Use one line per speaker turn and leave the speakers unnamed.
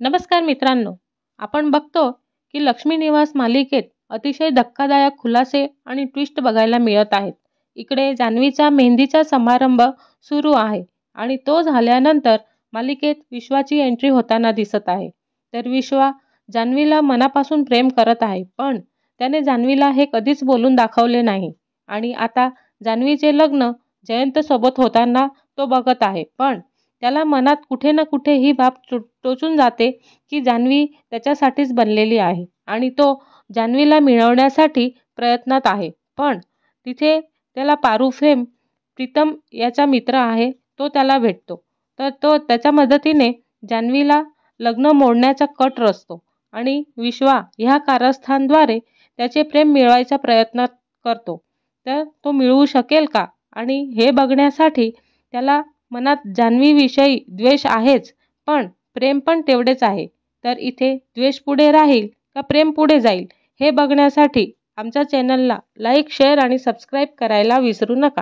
नमस्कार मित्रांनो, आपण बघतो की लक्ष्मी निवास मालिकेत अतिशय धक्कादायक खुलासे आणि ट्विस्ट बघायला मिळत आहेत. इकडे जान्हवीचा मेहंदीचा समारंभ सुरू आहे आणि तो झाल्यानंतर मालिकेत विश्वाची एंट्री होताना दिसत आहे. तर विश्वा जान्हवीला मनापासून प्रेम करत आहे, पण त्याने जान्हवीला हे कधीच बोलून दाखवले नाही आणि आता जान्हवीचे लग्न जयंतसोबत होताना तो बघत आहे. पण त्याला मनात कुठे ना कुठे ही बाब टोचून जाते की जान्हवी त्याच्यासाठीच बनलेली आहे आणि तो जान्हवीला मिळवण्यासाठी प्रयत्नात आहे. पण तिथे त्याला पारुफेम प्रीतम याचा मित्र आहे, तो त्याला भेटतो. तर तो त्याच्या मदतीने जान्हवीला लग्न मोडण्याचा कट रचतो आणि विश्वा ह्या कारस्थानद्वारे त्याचे प्रेम मिळवायचा प्रयत्न करतो. तर तो मिळवू शकेल का? आणि हे बघण्यासाठी त्याला मनात जान्हवीविषयी द्वेष आहेच, पण प्रेम पण तेवढेच आहे. तर इथे द्वेष पुढे राहील का प्रेम पुढे जाईल हे बघण्यासाठी आमच्या चॅनलला लाईक, शेअर आणि सबस्क्राईब करायला विसरू नका.